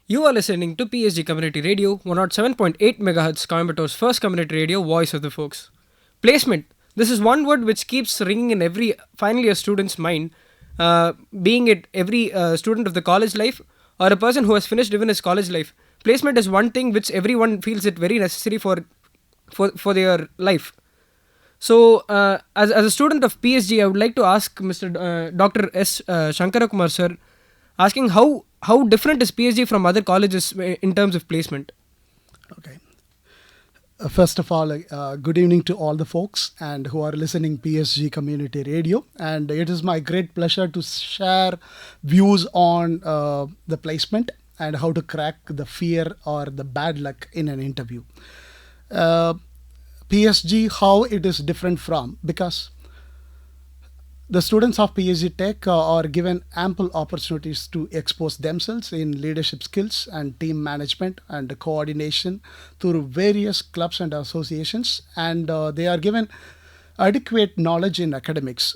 You are listening to PSG Community Radio 107.8 MHz, Coimbatore's first community radio, voice of the folks. Placement. This is one word which keeps ringing in every final year student's mind, being it every student of the college life or a person who has finished even his college life. Placement is one thing which everyone feels it very necessary for their life. So, as a student of PSG, I would like to ask Mr. Dr. S. Sankarakumar sir, asking how different is PSG from other colleges in terms of placement? Okay. First of all, good evening to all the folks and who are listening PSG Community Radio. And it is my great pleasure to share views on the placement and how to crack the fear or the bad luck in an interview. Uh, PSG, how it is different from, because the students of PSG Tech are given ample opportunities to expose themselves in leadership skills and team management and coordination through various clubs and associations, and they are given adequate knowledge in academics,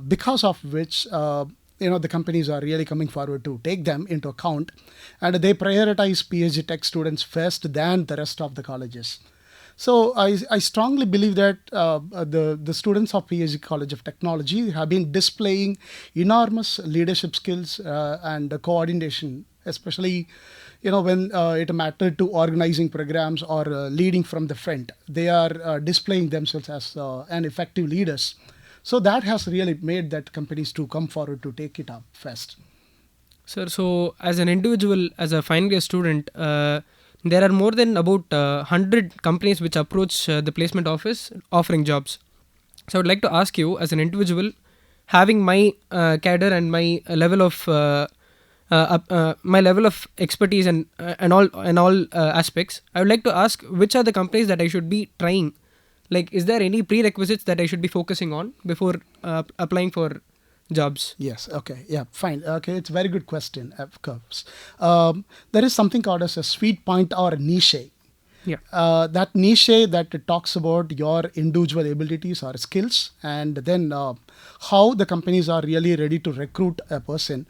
because of which the companies are really coming forward to take them into account, and they prioritize PSG Tech students first than the rest of the colleges. So I strongly believe that the students of PSG College of Technology have been displaying enormous leadership skills and coordination, especially when it mattered to organizing programs or leading from the front. They are displaying themselves as an effective leaders. So that has really made that companies to come forward to take it up first. Sir, so as an individual, as a final year student, there are more than about 100 companies which approach the placement office offering jobs. So I would like to ask you, as an individual, having my cadre and my level of expertise and all aspects, I would like to ask which are the companies that I should be trying. Like, is there any prerequisites that I should be focusing on before applying for jobs? Yes. Okay. Yeah. Fine. Okay. It's a very good question. Of course, there is something called as a sweet point or a niche. Yeah. That niche that talks about your individual abilities or skills, and then how the companies are really ready to recruit a person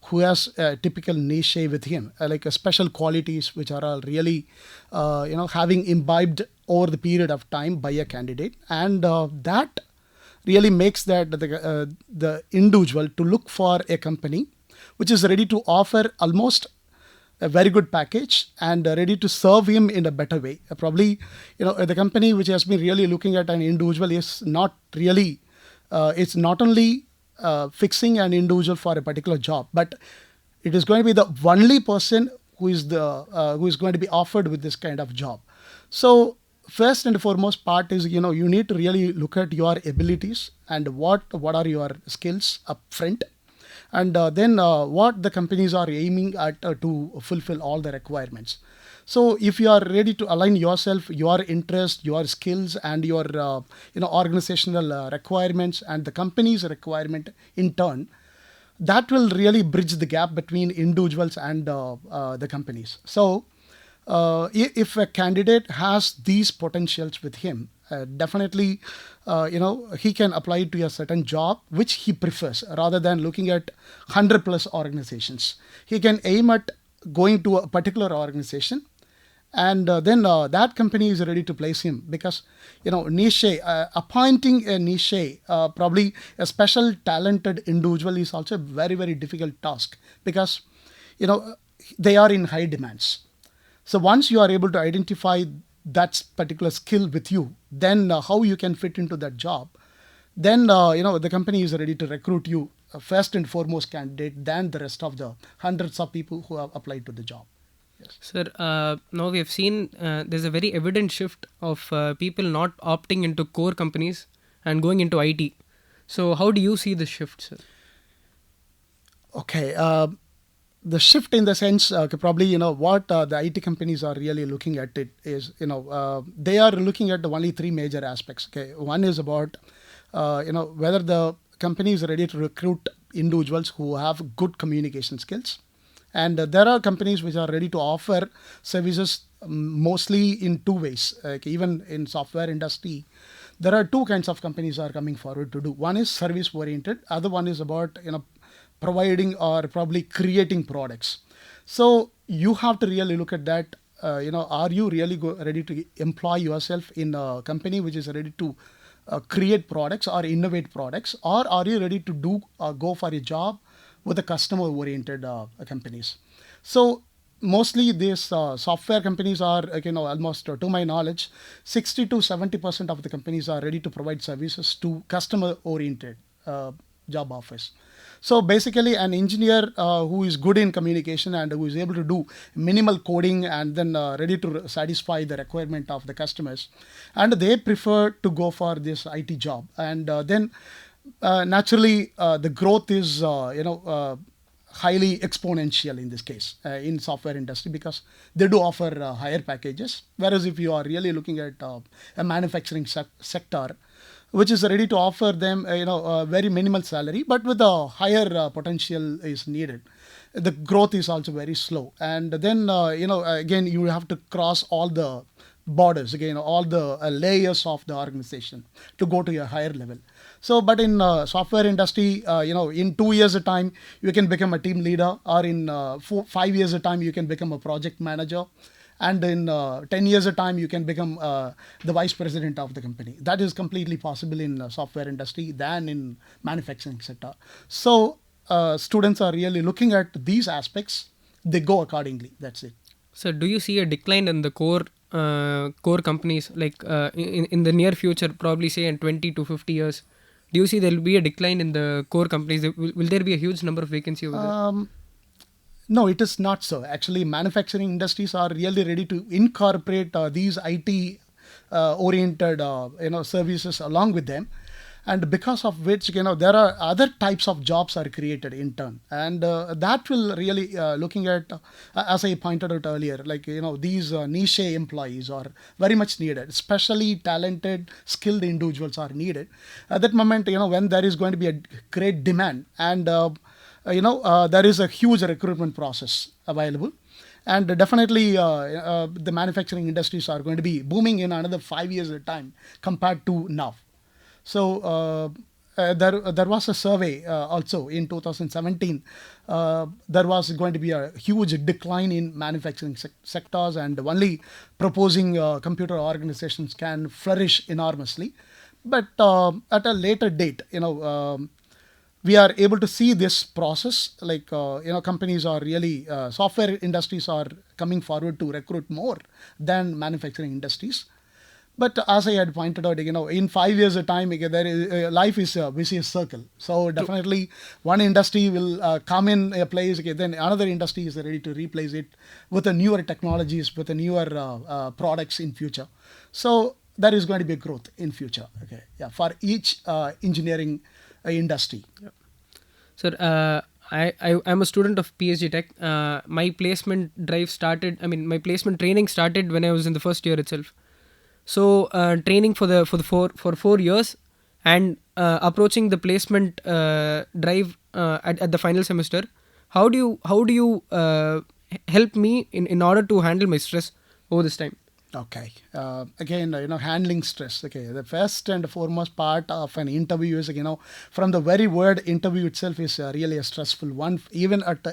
who has a typical niche with him, like special qualities which are all really, having imbibed over the period of time by a candidate, and that really makes that the individual to look for a company which is ready to offer almost a very good package and ready to serve him in a better way. Probably, the company which has been really looking at an individual is not really, it's not only fixing an individual for a particular job, but it is going to be the only person who is going to be offered with this kind of job. So first and foremost part is you need to really look at your abilities and what are your skills up front, and then what the companies are aiming at to fulfill all the requirements. So if you are ready to align yourself, your interest, your skills, and your organizational requirements and the company's requirement in turn, that will really bridge the gap between individuals and the companies. So if a candidate has these potentials with him, definitely, he can apply to a certain job which he prefers rather than looking at 100 plus organizations. He can aim at going to a particular organization, and then that company is ready to place him, because niche, appointing a niche, probably a special talented individual, is also a very very difficult task, because they are in high demands. So once you are able to identify that particular skill with you, then how you can fit into that job, then the company is ready to recruit you first and foremost candidate than the rest of the hundreds of people who have applied to the job. Yes. Sir, now we have seen there's a very evident shift of people not opting into core companies and going into IT. So how do you see this shift, sir? Okay. The shift in the sense, probably, what the IT companies are really looking at it is, they are looking at the only three major aspects. Okay. One is about, whether the company is ready to recruit individuals who have good communication skills. And there are companies which are ready to offer services mostly in two ways. Like even in software industry, there are two kinds of companies are coming forward to do. One is service oriented. Other one is about, providing or probably creating products. So you have to really look at that. Are you really ready to employ yourself in a company which is ready to create products or innovate products, or are you ready to go for a job with the customer oriented companies? So mostly these software companies are, almost to my knowledge, 60 to 70% of the companies are ready to provide services to customer oriented job offers. So basically, an engineer who is good in communication and who is able to do minimal coding and then ready to satisfy the requirement of the customers, and they prefer to go for this IT job. And then naturally, the growth is highly exponential in this case in software industry, because they do offer higher packages. Whereas if you are really looking at a manufacturing sector, which is ready to offer them a very minimal salary, but with a higher potential is needed, the growth is also very slow. And then again, you have to cross all the borders, again all the layers of the organization to go to a higher level. So but in software industry, in 2 years of time you can become a team leader, or in 5 years of time you can become a project manager, and in 10 years of time you can become the vice president of the company. That is completely possible in software industry than in manufacturing sector. So students are really looking at these aspects, they go accordingly. That's it. So, do you see a decline in the core companies, like in the near future, probably say in 20 to 50 years? Do you see there will be a decline in the core companies? Will there be a huge number of vacancy over there? No, it is not so. Actually, manufacturing industries are really ready to incorporate these IT oriented services along with them, and because of which there are other types of jobs are created in turn, and that will really looking at as I pointed out earlier, like these niche employees are very much needed. Especially talented, skilled individuals are needed at that moment, when there is going to be a great demand, and there is a huge recruitment process available. And definitely the manufacturing industries are going to be booming in another 5 years at a time compared to now. So there was a survey also in 2017. There was going to be a huge decline in manufacturing sectors, and only proposing computer organizations can flourish enormously. But at a later date, we are able to see this process, like companies are really software industries are coming forward to recruit more than manufacturing industries. But as I had pointed out, in 5 years of time, there is, life is a vicious circle. So definitely one industry will come in a place, then another industry is ready to replace it with a newer technologies, with a newer products in future. So there is going to be a growth in future. Okay, yeah, for each engineering industry. Yep. Sir, I'm a student of PSG Tech. My placement drive started. I mean, my placement training started when I was in the first year itself. So training for 4 years, and approaching the placement drive at the final semester. How do you help me in order to handle my stress over this time? Okay. Again, handling stress. Okay. The first and foremost part of an interview is, from the very word interview itself is really a stressful one, even at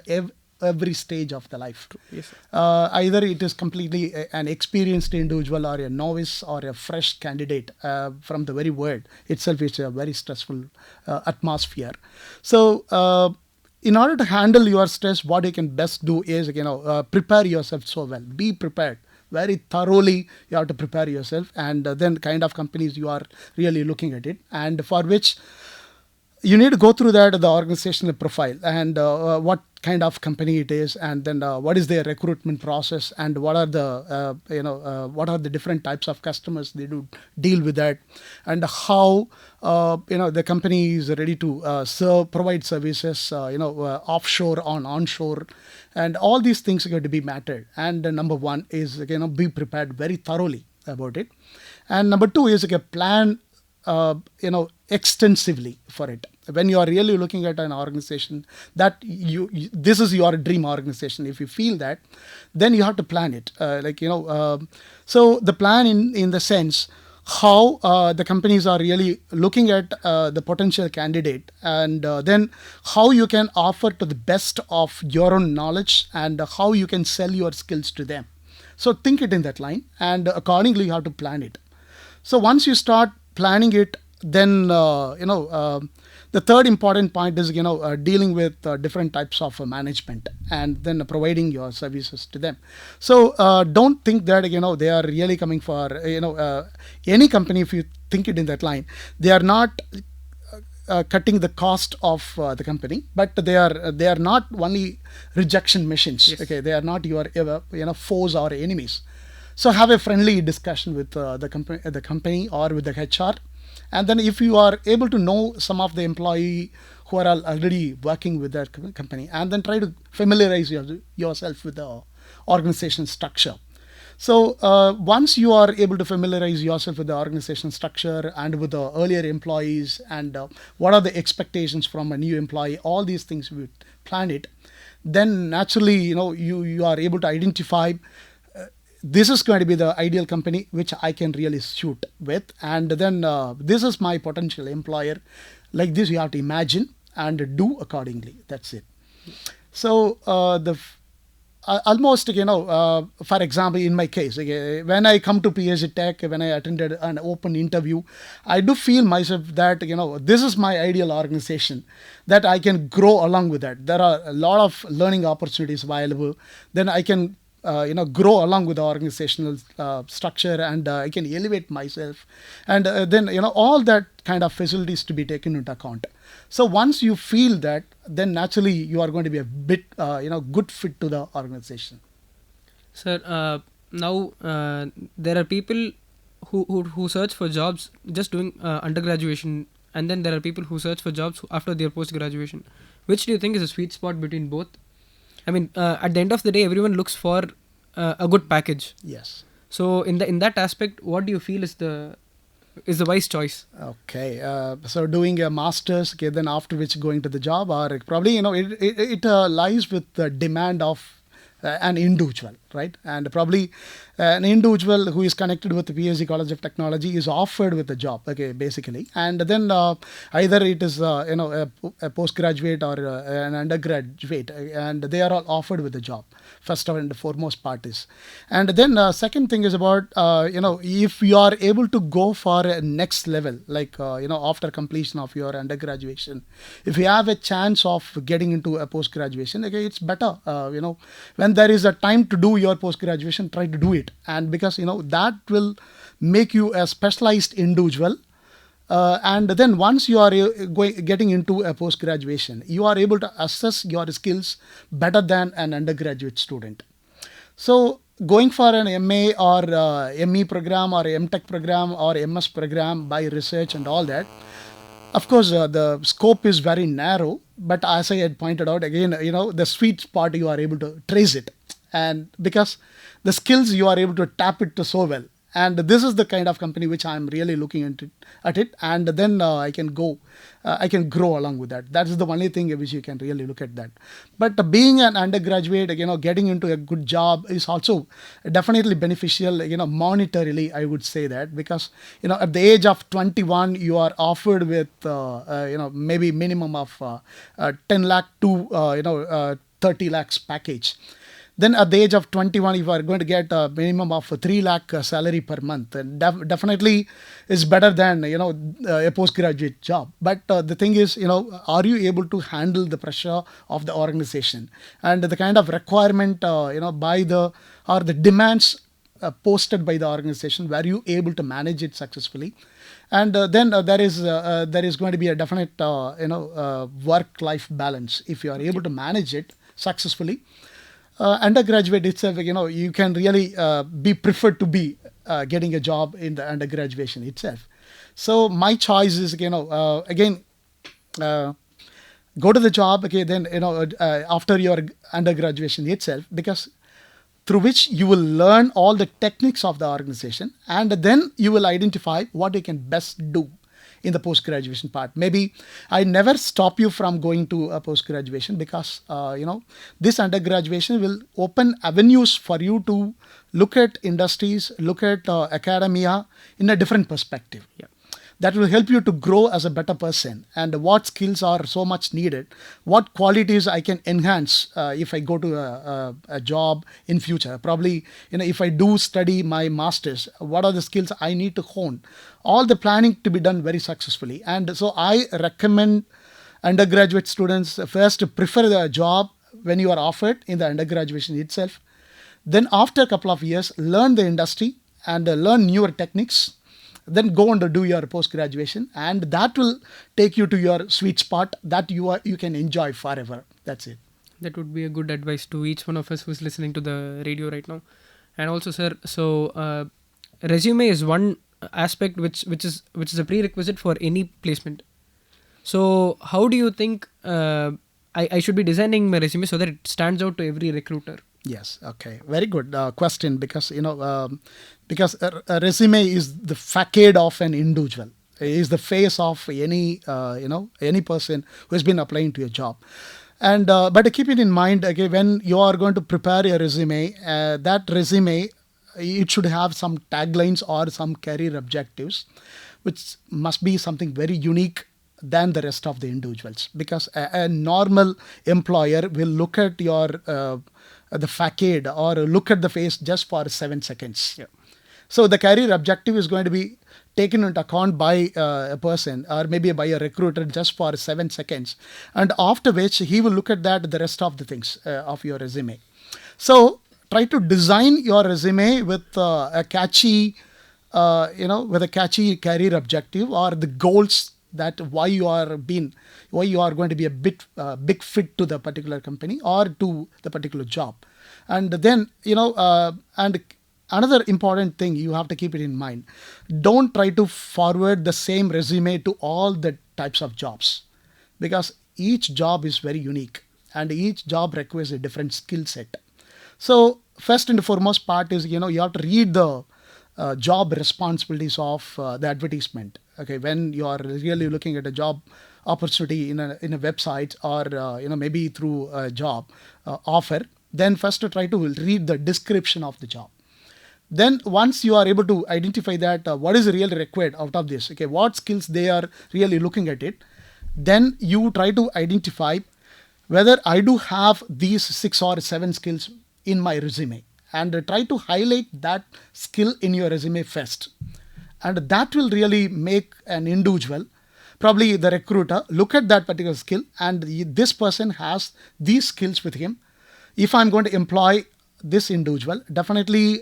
every stage of the life. Yes. Either it is completely an experienced individual or a novice or a fresh candidate. From the very word itself, it's a very stressful atmosphere. So, in order to handle your stress, what you can best do is, prepare yourself so well. Be prepared very thoroughly. You have to prepare yourself, and then kind of companies you are really looking at it, and for which you need to go through that, the organizational profile, and what kind of company it is, and then what is their recruitment process, and what are the what are the different types of customers they do deal with that, and how the company is ready to provide services offshore on onshore, and all these things are going to be mattered. And number one is be prepared very thoroughly about it, and number two is plan extensively for it. When you are really looking at an organization that this is your dream organization, if you feel that, then you have to plan it. So the plan in the sense, how the companies are really looking at the potential candidate, and then how you can offer to the best of your own knowledge, and how you can sell your skills to them. So think it in that line, and accordingly you have to plan it. So once you start planning it, then the third important point is dealing with different types of management, and then providing your services to them. So don't think that they are really coming for any company. If you think it in that line, they are not cutting the cost of the company, but they are not only rejection machines. Yes. Okay, they are not your foes or enemies. So have a friendly discussion with the company or with the HR, and then if you are able to know some of the employee who are already working with that company, and then try to familiarize yourself with the organization structure. So once you are able to familiarize yourself with the organization structure and with the earlier employees, and what are the expectations from a new employee, all these things we plan it, then naturally you are able to identify this is going to be the ideal company which I can really shoot with, and then this is my potential employer. Like this, you have to imagine and do accordingly. That's it. So almost for example, in my case, okay, when I come to PSG Tech, when I attended an open interview, I do feel myself that this is my ideal organization, that I can grow along with that. There are a lot of learning opportunities available. Then I can grow along with the organizational structure, and I can elevate myself, and then all that kind of facilities to be taken into account. So once you feel that, then naturally you are going to be a bit good fit to the organization. Sir, now there are people who search for jobs just doing undergraduation, and then there are people who search for jobs after their post graduation. Which do you think is a sweet spot between both? I mean, at the end of the day, everyone looks for a good package. Yes. So in that aspect, what do you feel is the wise choice? Okay, so doing a master's, okay, then after which going to the job, or probably it lies with the demand of an individual, right? And probably an individual who is connected with the PSG College of Technology is offered with a job, okay, basically, and then either it is a postgraduate or an undergraduate, and they are all offered with a job. First and foremost part is, and then second thing is about if you are able to go for a next level, like after completion of your undergraduation, if you have a chance of getting into a post graduation, okay, it's better. When there is a time to do your post graduation, try to do it, and because that will make you a specialized individual. And then once you are getting into a post graduation, you are able to assess your skills better than an undergraduate student. So going for an MA or ME program or MTech program or MS program by research and all that, of course, the scope is very narrow, but as I had pointed out again, the sweet spot you are able to trace it, and because the skills you are able to tap it to so well, and this is the kind of company which I'm really looking at it, and then I can grow along with that. That is the only thing which you can really look at that. But being an undergraduate, getting into a good job is also definitely beneficial, monetarily, I would say that, because at the age of 21 you are offered with maybe minimum of 10 lakh to 30 lakhs package. Then at the age of 21, if you are going to get a minimum of 3 lakh salary per month, and definitely is better than a postgraduate job. But the thing is, are you able to handle the pressure of the organization and the kind of requirement by the demands posted by the organization? Were you able to manage it successfully? And then there is going to be a definite work-life balance if you are able to manage it successfully. Undergraduate itself, you can really be preferred to be getting a job in the undergraduation itself. So my choice is, again, go to the job, okay, then, after your undergraduation itself, because through which you will learn all the techniques of the organization, and then you will identify what you can best do in the post-graduation part. Maybe I never stop you from going to a post-graduation because, this undergraduation will open avenues for you to look at industries, look at academia in a different perspective. Yeah. That will help you to grow as a better person, and what skills are so much needed, what qualities I can enhance if I go to a job in future. Probably, if I do study my masters, what are the skills I need to hone, all the planning to be done very successfully. And so I recommend undergraduate students first to prefer the job when you are offered in the undergraduation itself. Then after a couple of years, learn the industry and learn newer techniques. Then go on to do your post-graduation, and that will take you to your sweet spot that you can enjoy forever. That's it. That would be a good advice to each one of us who's listening to the radio right now. And also, sir, so resume is one aspect which is a prerequisite for any placement. So how do you think I should be designing my resume so that it stands out to every recruiter? Yes. Okay. Very good question, because because a resume is the facade of an individual. It is the face of any person who has been applying to a job. And but keep it in mind, okay, when you are going to prepare your resume, that resume, it should have some taglines or some career objectives, which must be something very unique than the rest of the individuals, because a normal employer will look at your the facade or look at the face just for 7 seconds. Yeah. So the career objective is going to be taken into account by a person or maybe by a recruiter just for 7 seconds, and after which he will look at the rest of the things of your resume. So try to design your resume with a catchy career objective or the goals, that why you are going to be a big fit to the particular company or to the particular job. And then and another important thing you have to keep it in mind, don't try to forward the same resume to all the types of jobs, because each job is very unique and each job requires a different skill set. So first and foremost part is, you have to read the job responsibilities of the advertisement. Okay, when you are really looking at a job opportunity in a website or maybe through a job offer, then first to try to read the description of the job. Then once you are able to identify that what is really required out of this, okay, what skills they are really looking at it, then you try to identify whether I do have these 6 or 7 skills in my resume, and try to highlight that skill in your resume first. And that will really make an individual, probably the recruiter, look at that particular skill, and this person has these skills with him. If I'm going to employ this individual, definitely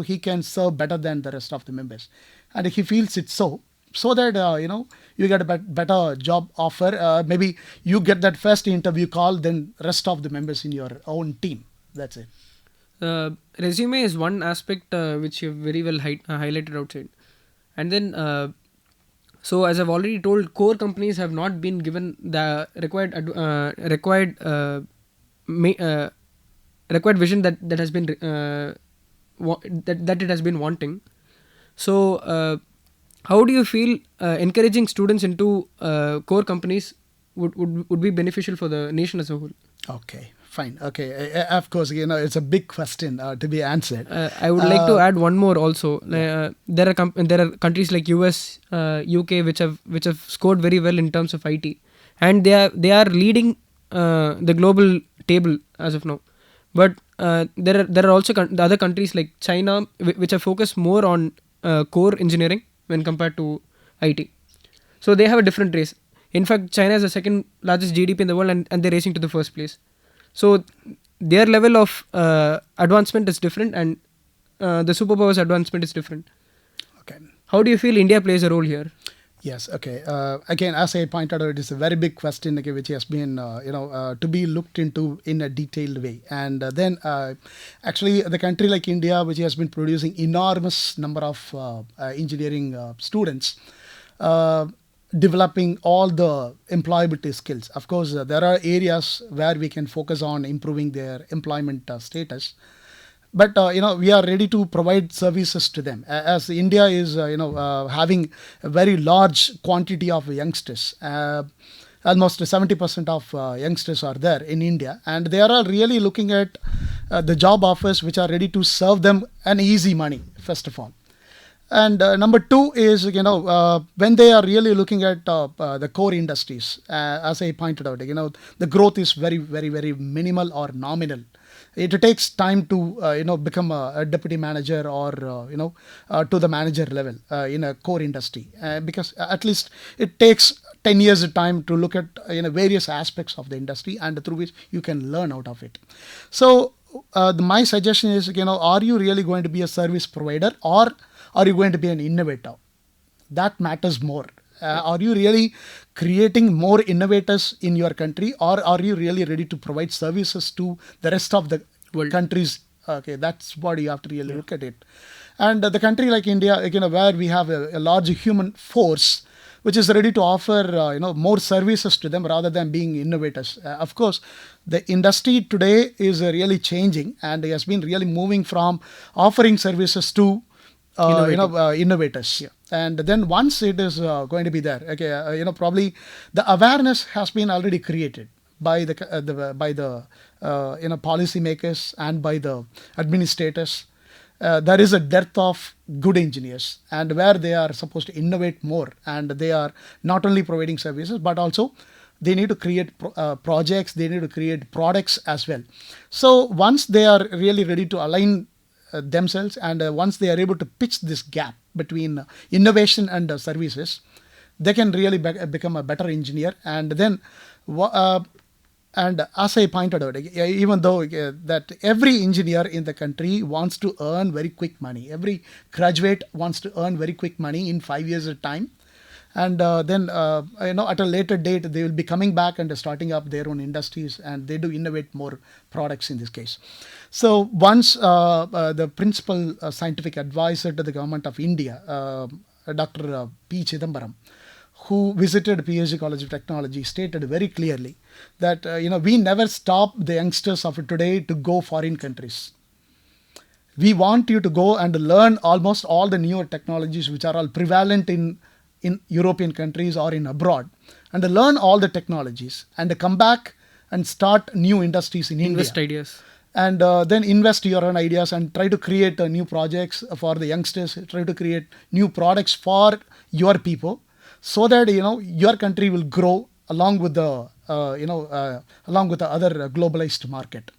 he can serve better than the rest of the members, and he feels it so that you get a better job offer. Maybe you get that first interview call, then rest of the members in your own team. That's it. Resume is one aspect which you very well highlighted outside. And then, so as I've already told, core companies have not been given the required vision that has been that it has been wanting. So, how do you feel encouraging students into core companies would be beneficial for the nation as a whole? Okay. Fine. Okay. Of course, it's a big question to be answered. I would like to add one more also. There are countries like US, UK which have scored very well in terms of IT, and they are leading the global table as of now. But there are also the other countries like China which have focused more on core engineering when compared to IT. So they have a different race. In fact, China is the second largest GDP in the world, and they're racing to the first place. So their level of advancement is different, and the superpower's advancement is different. Okay. How do you feel India plays a role here? Yes. Okay. Again, as I pointed out, it is a very big question, okay, which has been to be looked into in a detailed way. And then actually, the country like India, which has been producing enormous number of engineering students, developing all the employability skills. Of course, there are areas where we can focus on improving their employment status. but we are ready to provide services to them, as India is having a very large quantity of youngsters. Almost 70% of youngsters are there in India, and they are all really looking at the job offers which are ready to serve them an easy money, first of all. And number two is, when they are really looking at the core industries, as I pointed out, the growth is very, very, very minimal or nominal. It takes time to, become a deputy manager, or, to the manager level in a core industry, because at least it takes 10 years of time to look at various aspects of the industry, and through which you can learn out of it. So my suggestion is, are you really going to be a service provider, or are you going to be an innovator? That matters more. Are you really creating more innovators in your country, or are you really ready to provide services to the rest of the World. countries? Okay, that's what you have to really look at it. And the country like India, where we have a large human force which is ready to offer more services to them rather than being innovators. Of course, the industry today is really changing, and it has been really moving from offering services to innovators. Yeah. And then once it is going to be there, okay, probably the awareness has been already created by the policymakers and by the administrators. There is a dearth of good engineers, and where they are supposed to innovate more, and they are not only providing services, but also they need to create projects, they need to create products as well. So once they are really ready to align themselves, and once they are able to pitch this gap between innovation and services, they can really become a better engineer. And then and as I pointed out, even though that every engineer in the country wants to earn very quick money, every graduate wants to earn very quick money in 5 years of time, and then at a later date they will be coming back and starting up their own industries, and they do innovate more products in this case. So once the principal scientific advisor to the government of India, Dr. P. Chidambaram, who visited PSG College of Technology, stated very clearly that we never stop the youngsters of today to go foreign countries. We want you to go and learn almost all the newer technologies which are all prevalent in European countries or in abroad, and learn all the technologies, and come back and start new industries in India. Invest ideas. And then invest your own ideas and try to create new projects for the youngsters, try to create new products for your people, so that your country will grow along with the along with the other globalized market.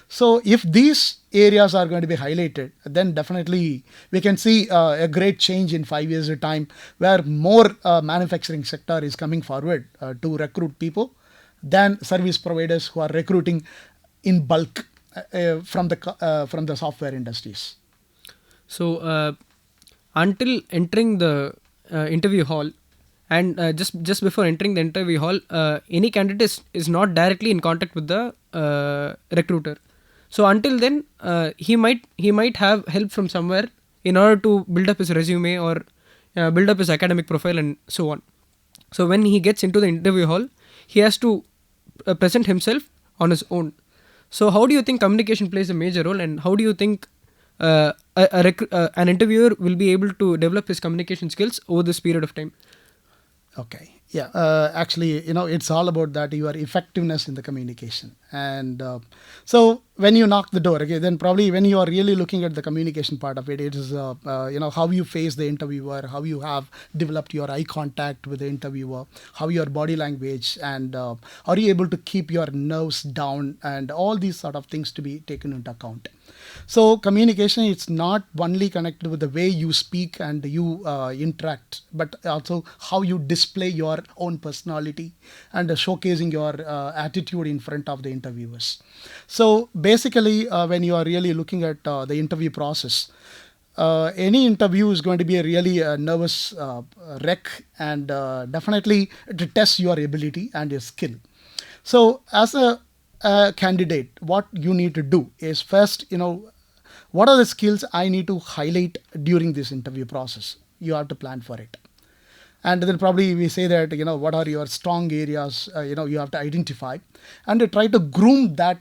So if these areas are going to be highlighted, then definitely we can see a great change in 5 years of time, where more manufacturing sector is coming forward to recruit people than service providers who are recruiting in bulk from the software industries. So until entering the interview hall, and just before entering the interview hall, any candidate is not directly in contact with the recruiter. So until then, he might have help from somewhere in order to build up his resume, or build up his academic profile, and so on. So when he gets into the interview hall, he has to present himself on his own. So how do you think communication plays a major role, and how do you think an interviewer will be able to develop his communication skills over this period of time? Okay. Yeah. Actually, it's all about that, your effectiveness in the communication. And so when you knock the door, okay, then probably when you are really looking at the communication part of it, it is, how you face the interviewer, how you have developed your eye contact with the interviewer, how your body language, and are you able to keep your nerves down, and all these sort of things to be taken into account. So communication, it's not only connected with the way you speak and you interact, but also how you display your own personality and showcasing your attitude in front of the interviewers. So basically, when you are really looking at the interview process, any interview is going to be a really nervous wreck, and definitely to test your ability and your skill. So as a candidate, what you need to do is first, what are the skills I need to highlight during this interview process? You have to plan for it. And then probably we say that, what are your strong areas, you have to identify, and try to groom that,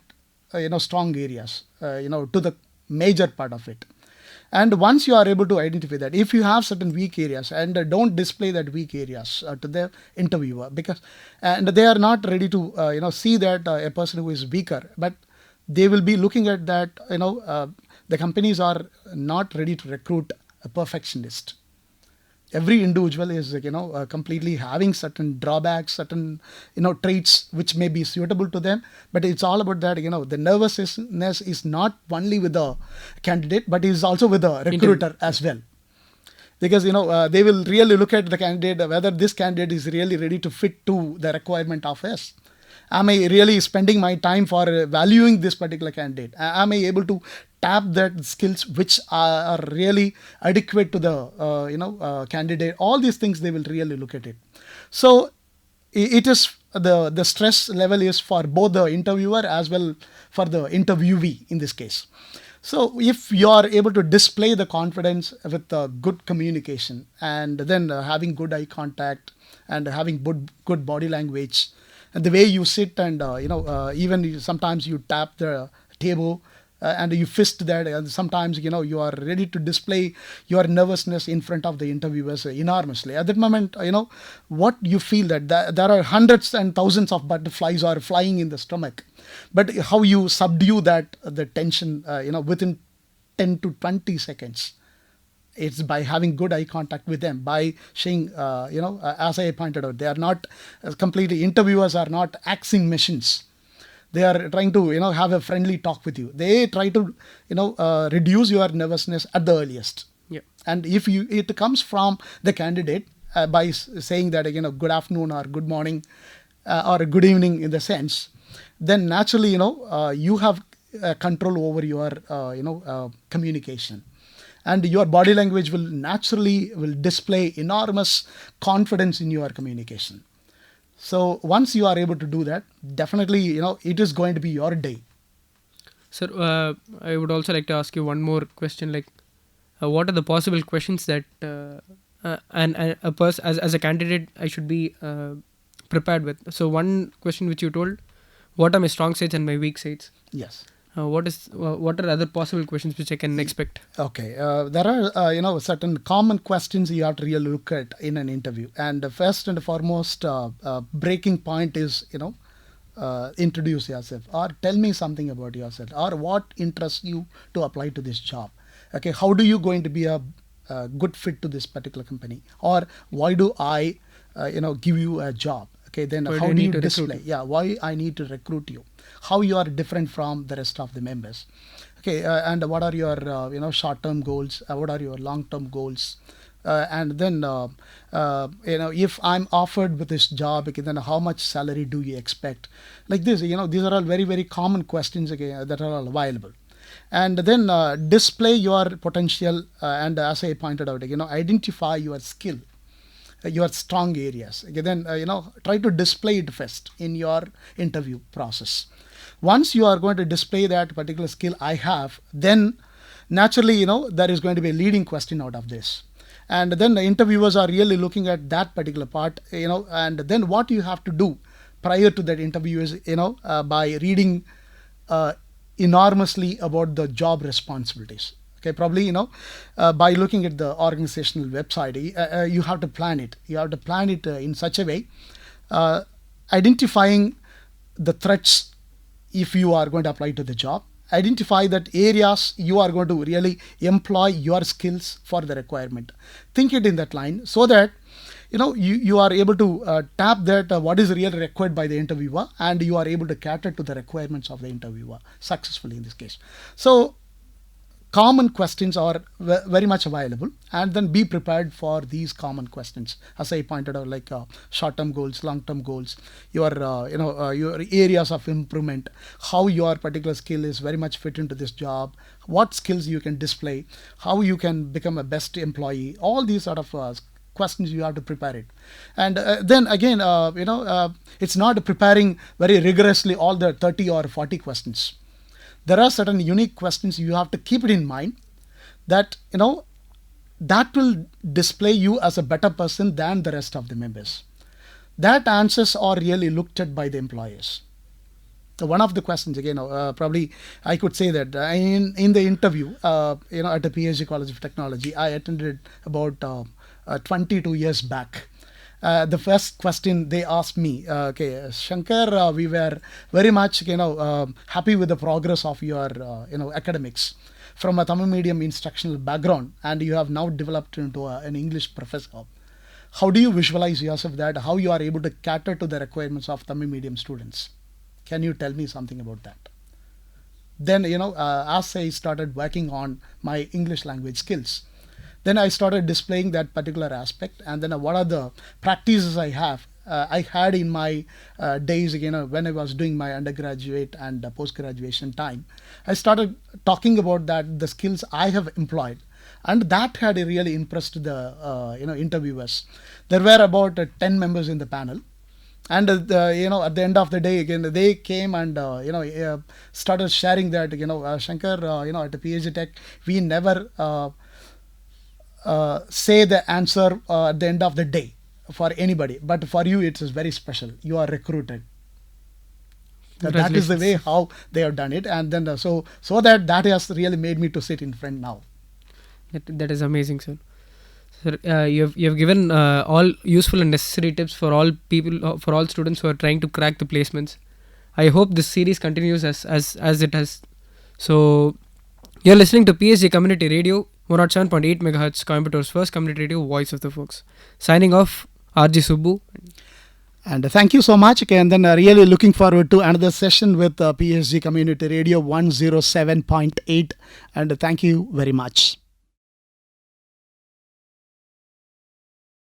strong areas, to the major part of it. And once you are able to identify that, if you have certain weak areas, and don't display that weak areas to the interviewer, because and they are not ready to see that a person who is weaker, but they will be looking at that the companies are not ready to recruit a perfectionist. Every individual is completely having certain drawbacks, certain traits which may be suitable to them, but it's all about that the nervousness is not only with the candidate but is also with the recruiter as well, because they will really look at the candidate, whether this candidate is really ready to fit to the requirement of us. Am I really spending my time for valuing this particular candidate? Am I able to tap that skills which are really adequate to the candidate? All these things they will really look at it. So it is the stress level is for both the interviewer as well for the interviewee in this case. So if you are able to display the confidence with good communication, and then having good eye contact and having good body language, and the way you sit, and even sometimes you tap the table and you fist that, and sometimes you are ready to display your nervousness in front of the interviewers enormously. At that moment, what you feel that there are hundreds and thousands of butterflies are flying in the stomach, but how you subdue that the tension within 10 to 20 seconds. It's by having good eye contact with them, by saying, as I pointed out, they are not completely, interviewers are not axing machines. They are trying to, have a friendly talk with you. They try to, reduce your nervousness at the earliest. Yeah. And if it comes from the candidate by saying that, good afternoon or good morning or good evening in the sense, then naturally, you have control over your, communication. And your body language will naturally display enormous confidence in your communication. So once you are able to do that, definitely, it is going to be your day. Sir, I would also like to ask you one more question. Like, what are the possible questions that and a person as a candidate I should be prepared with? So one question which you told, what are my strong sides and my weak sides? Yes. What are other possible questions which I can expect? Okay, there are certain common questions you have to really look at in an interview, and first and foremost, breaking point is introduce yourself, or tell me something about yourself, or what interests you to apply to this job. Okay, how do you going to be a good fit to this particular company, or why do I give you a job? Okay, then Why do how you do need you to recruit display? Yeah, why I need to recruit you? How you are different from the rest of the members? Okay, and what are your short-term goals? What are your long-term goals? And then if I'm offered with this job, okay, then how much salary do you expect? Like this, these are all very, very common questions, okay, that are all available. And then display your potential, and as I pointed out, identify your skill, your strong areas. Okay, then try to display it first in your interview process. Once you are going to display that particular skill I have, then naturally there is going to be a leading question out of this, and then the interviewers are really looking at that particular part, and then what you have to do prior to that interview is by reading enormously about the job responsibilities. Okay, probably by looking at the organizational website, you have to plan it. You have to plan it in such a way, identifying the threats if you are going to apply to the job. Identify that areas you are going to really employ your skills for the requirement. Think it in that line, so that you are able to tap that what is really required by the interviewer, and you are able to cater to the requirements of the interviewer successfully in this case. So common questions are very much available, and then be prepared for these common questions, as I pointed out, like short-term goals, long-term goals, your your areas of improvement, how your particular skill is very much fit into this job, what skills you can display, how you can become a best employee. All these sort of questions you have to prepare it. And then again, it's not preparing very rigorously all the 30 or 40 questions. There are certain unique questions you have to keep it in mind, that that will display you as a better person than the rest of the members. That answers are really looked at by the employers. One of the questions again, probably I could say that in the interview, at the PSG College of Technology, I attended about 22 years back. The first question they asked me, okay, Shankar, we were very much, happy with the progress of your, academics from a Tamil medium instructional background, and you have now developed into an English professor. How do you visualize yourself that? How you are able to cater to the requirements of Tamil medium students? Can you tell me something about that? Then, as I started working on my English language skills, then I started displaying that particular aspect. And then what are the practices I had in my days, when I was doing my undergraduate and post-graduation time. I started talking about that, the skills I have employed. And that had really impressed the, interviewers. There were about 10 members in the panel. And at the end of the day, again, they came and started sharing that, Shankar, at the PhD Tech, we never say the answer at the end of the day for anybody, but for you it is very special. You are recruited. That is the way how they have done it, and then so that has really made me to sit in front now. That is amazing, sir. Sir, you have given all useful and necessary tips for all people, for all students who are trying to crack the placements. I hope this series continues as it has. So, you're listening to PSG Community Radio, 107.8 MHz, Coimbatore's first community radio, Voice of the Folks. Signing off, RJ Subbu. And thank you so much. Okay, and then really looking forward to another session with PSG Community Radio 107.8. And thank you very much.